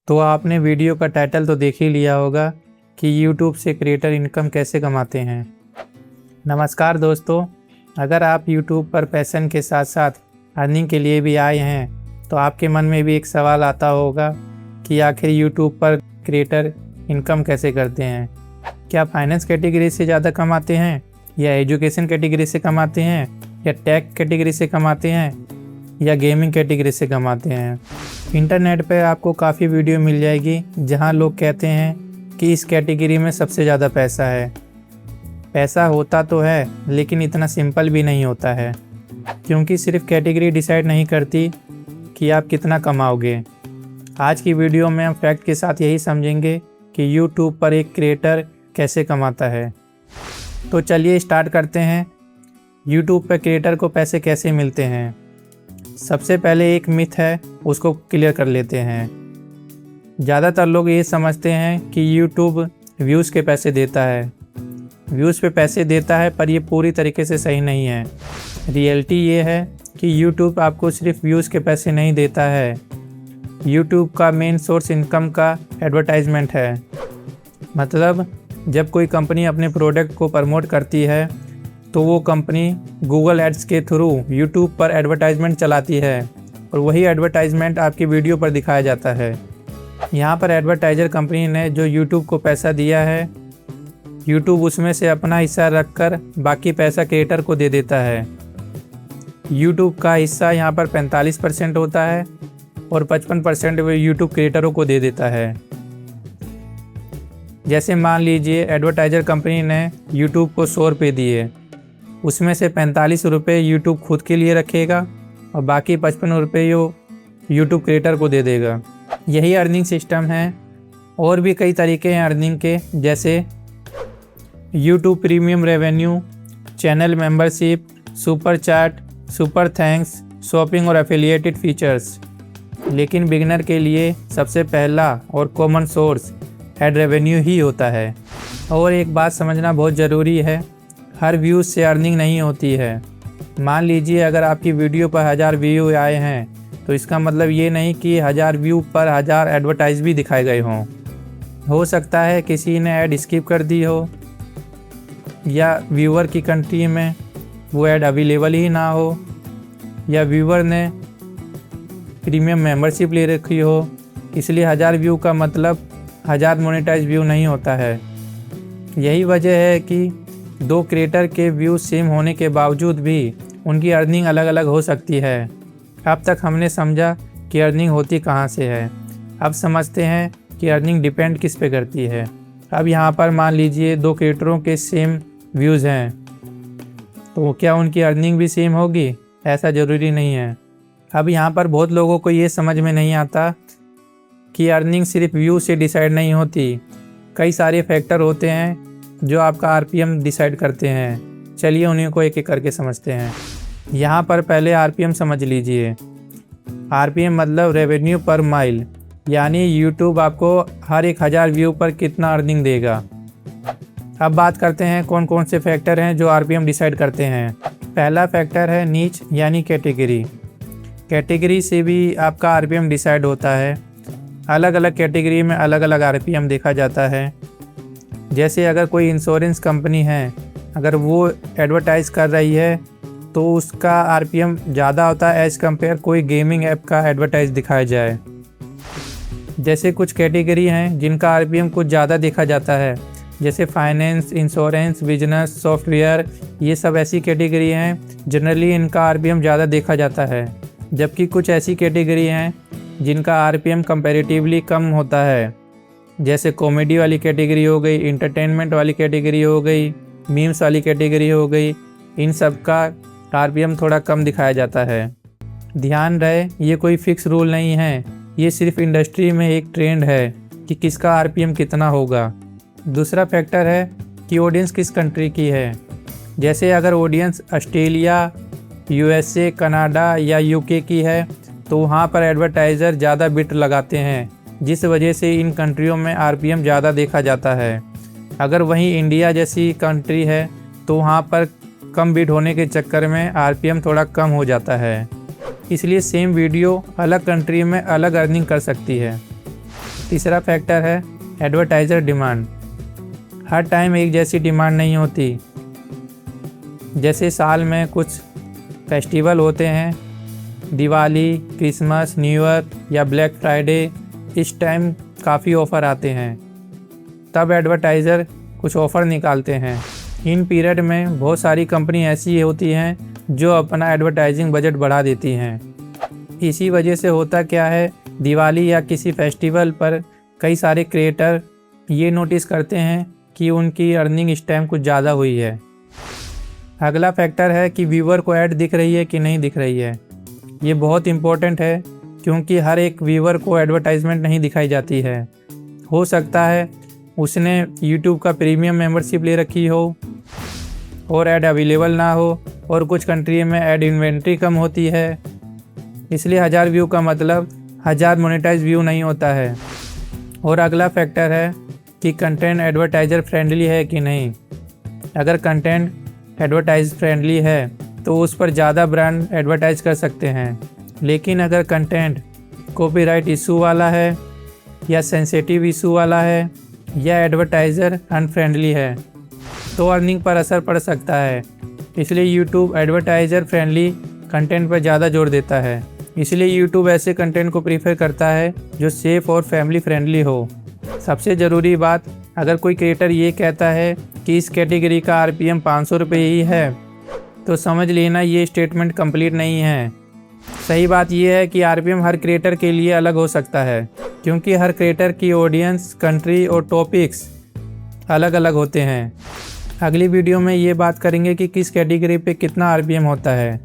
तो आपने वीडियो का टाइटल तो देख ही लिया होगा कि YouTube से क्रिएटर इनकम कैसे कमाते हैं। नमस्कार दोस्तों, अगर आप YouTube पर पैशन के साथ साथ अर्निंग के लिए भी आए हैं तो आपके मन में भी एक सवाल आता होगा कि आखिर YouTube पर क्रिएटर इनकम कैसे करते हैं। क्या फाइनेंस कैटेगरी से ज़्यादा कमाते हैं, या एजुकेशन कैटेगरी से कमाते हैं, या टेक कैटेगरी से कमाते हैं, या गेमिंग कैटेगरी से कमाते हैं। इंटरनेट पे आपको काफ़ी वीडियो मिल जाएगी जहां लोग कहते हैं कि इस कैटेगरी में सबसे ज़्यादा पैसा है। पैसा होता तो है, लेकिन इतना सिंपल भी नहीं होता है, क्योंकि सिर्फ कैटेगरी डिसाइड नहीं करती कि आप कितना कमाओगे। आज की वीडियो में हम फैक्ट के साथ यही समझेंगे कि YouTube पर एक क्रिएटर कैसे कमाता है। तो चलिए स्टार्ट करते हैं। YouTube पर क्रिएटर को पैसे कैसे मिलते हैं। सबसे पहले एक मिथ है, उसको क्लियर कर लेते हैं। ज़्यादातर लोग ये समझते हैं कि YouTube व्यूज़ के पैसे देता है। व्यूज़ पे पैसे देता है, पर ये पूरी तरीके से सही नहीं है। रियलिटी ये है कि YouTube आपको सिर्फ व्यूज़ के पैसे नहीं देता है। YouTube का मेन सोर्स इनकम का एडवर्टाइजमेंट है। मतलब जब कोई कंपनी अपने प्रोडक्ट को प्रमोट करती है तो वो कंपनी गूगल एड्स के थ्रू YouTube पर एडवर्टाइजमेंट चलाती है, और वही एडवर्टाइजमेंट आपकी वीडियो पर दिखाया जाता है। यहाँ पर एडवर्टाइजर कंपनी ने जो YouTube को पैसा दिया है, YouTube उसमें से अपना हिस्सा रखकर बाकी पैसा क्रिएटर को दे देता है। YouTube का हिस्सा यहाँ पर 45% होता है और 55% वो YouTube क्रिएटरों को दे देता है। जैसे मान लीजिए एडवर्टाइजर कंपनी ने YouTube को 100 रुपये दिए, उसमें से 45 रुपये YouTube खुद के लिए रखेगा और बाकी 55 रुपये YouTube क्रिएटर को दे देगा। यही अर्निंग सिस्टम है। और भी कई तरीके हैं अर्निंग के, जैसे YouTube premium revenue, channel membership, super chat, super thanks, shopping और एफिलिएटेड फीचर्स। लेकिन बिगिनर के लिए सबसे पहला और कॉमन सोर्स एड रेवेन्यू ही होता है। और एक बात समझना बहुत ज़रूरी है, हर व्यूज़ से अर्निंग नहीं होती है। मान लीजिए अगर आपकी वीडियो पर 1000 व्यू आए हैं तो इसका मतलब ये नहीं कि 1000 व्यू पर 1000 एडवर्टाइज भी दिखाए गए हों। हो सकता है किसी ने ऐड स्किप कर दी हो, या व्यूअर की कंट्री में वो ऐड अवेलेबल ही ना हो, या व्यूअर ने प्रीमियम मेंबरशिप ले रखी हो। इसलिए 1000 व्यू का मतलब 1000 मोनेटाइज व्यू नहीं होता है। यही वजह है कि दो क्रिएटर के व्यू सेम होने के बावजूद भी उनकी अर्निंग अलग अलग हो सकती है। अब तक हमने समझा कि अर्निंग होती कहाँ से है। अब समझते हैं कि अर्निंग डिपेंड किस पे करती है। अब यहाँ पर मान लीजिए दो क्रिएटरों के सेम व्यूज़ हैं, तो क्या उनकी अर्निंग भी सेम होगी? ऐसा ज़रूरी नहीं है। अब यहाँ पर बहुत लोगों को ये समझ में नहीं आता कि अर्निंग सिर्फ व्यू से डिसाइड नहीं होती। कई सारे फैक्टर होते हैं जो आपका आरपीएम डिसाइड करते हैं। चलिए उन्हीं को एक एक करके समझते हैं। यहाँ पर पहले आरपीएम समझ लीजिए। आरपीएम मतलब रेवेन्यू पर माइल, यानी YouTube आपको हर 1000 व्यू पर कितना अर्निंग देगा। अब बात करते हैं कौन कौन से फैक्टर हैं जो आरपीएम डिसाइड करते हैं। पहला फैक्टर है नीच, यानी कैटेगरी। कैटेगरी से भी आपका आरपीएम डिसाइड होता है। अलग अलग कैटेगरी में अलग अलग आरपीएम देखा जाता है। जैसे अगर कोई इंश्योरेंस कंपनी है, अगर वो एडवर्टाइज़ कर रही है तो उसका आरपीएम ज़्यादा होता है एज़ कम्पेयर कोई गेमिंग ऐप का एडवर्टाइज दिखाया जाए। जैसे कुछ कैटेगरी हैं जिनका आरपीएम कुछ ज़्यादा देखा जाता है, जैसे फाइनेंस, इंश्योरेंस, बिजनेस, सॉफ्टवेयर, ये सब ऐसी कैटेगरी हैं जनरली इनका आरपीएम ज़्यादा देखा जाता है। जबकि कुछ ऐसी कैटेगरी हैं जिनका आरपीएम कंपैरेटिवली कम होता है, जैसे कॉमेडी वाली कैटेगरी हो गई, इंटरटेनमेंट वाली कैटेगरी हो गई, मीम्स वाली कैटेगरी हो गई। इन सब का आरपीएम थोड़ा कम दिखाया जाता है। ध्यान रहे, ये कोई फिक्स रूल नहीं है, ये सिर्फ इंडस्ट्री में एक ट्रेंड है कि किसका आरपीएम कितना होगा। दूसरा फैक्टर है कि ऑडियंस किस कंट्री की है। जैसे अगर ऑडियंस ऑस्ट्रेलिया, USA, कनाडा या UK की है तो वहाँ पर एडवर्टाइज़र ज़्यादा बिट लगाते हैं, जिस वजह से इन कंट्रियों में आरपीएम ज़्यादा देखा जाता है। अगर वहीं इंडिया जैसी कंट्री है तो वहाँ पर कम बिट होने के चक्कर में आरपीएम थोड़ा कम हो जाता है। इसलिए सेम वीडियो अलग कंट्री में अलग अर्निंग कर सकती है। तीसरा फैक्टर है एडवर्टाइज़र डिमांड। हर टाइम एक जैसी डिमांड नहीं होती। जैसे साल में कुछ फेस्टिवल होते हैं, दिवाली, क्रिसमस, न्यू ईयर या ब्लैक फ्राइडे, इस टाइम काफ़ी ऑफ़र आते हैं, तब एडवर्टाइज़र कुछ ऑफ़र निकालते हैं। इन पीरियड में बहुत सारी कंपनी ऐसी होती हैं जो अपना एडवर्टाइजिंग बजट बढ़ा देती हैं। इसी वजह से होता क्या है, दिवाली या किसी फेस्टिवल पर कई सारे क्रिएटर ये नोटिस करते हैं कि उनकी अर्निंग इस टाइम कुछ ज़्यादा हुई है। अगला फैक्टर है कि व्यूअर को ऐड दिख रही है कि नहीं दिख रही है। ये बहुत इम्पोर्टेंट है क्योंकि हर एक व्यूअर को एडवर्टाइजमेंट नहीं दिखाई जाती है। हो सकता है उसने यूट्यूब का प्रीमियम मेंबरशिप ले रखी हो और ऐड अवेलेबल ना हो, और कुछ कंट्री में ऐड इन्वेंट्री कम होती है, इसलिए 1000 व्यू का मतलब 1000 मोनेटाइज व्यू नहीं होता है। और अगला फैक्टर है कि कंटेंट एडवर्टाइज़र फ्रेंडली है कि नहीं। अगर कंटेंट एडवर्टाइज फ्रेंडली है तो उस पर ज़्यादा ब्रांड एडवर्टाइज कर सकते हैं, लेकिन अगर कंटेंट कॉपीराइट इशू वाला है या सेंसिटिव इशू वाला है या एडवर्टाइज़र अनफ्रेंडली है तो अर्निंग पर असर पड़ सकता है। इसलिए यूट्यूब एडवर्टाइज़र फ्रेंडली कंटेंट पर ज़्यादा जोर देता है। इसलिए यूट्यूब ऐसे कंटेंट को प्रीफर करता है जो सेफ़ और फैमिली फ्रेंडली हो। सबसे ज़रूरी बात, अगर कोई क्रिएटर ये कहता है कि इस कैटेगरी का RPM 500 रुपये ही है, तो समझ लेना ये स्टेटमेंट कंप्लीट नहीं है। सही बात यह है कि RPM हर क्रिएटर के लिए अलग हो सकता है, क्योंकि हर क्रिएटर की ऑडियंस, कंट्री और टॉपिक्स अलग अलग होते हैं। अगली वीडियो में ये बात करेंगे कि किस कैटेगरी पे कितना RPM होता है।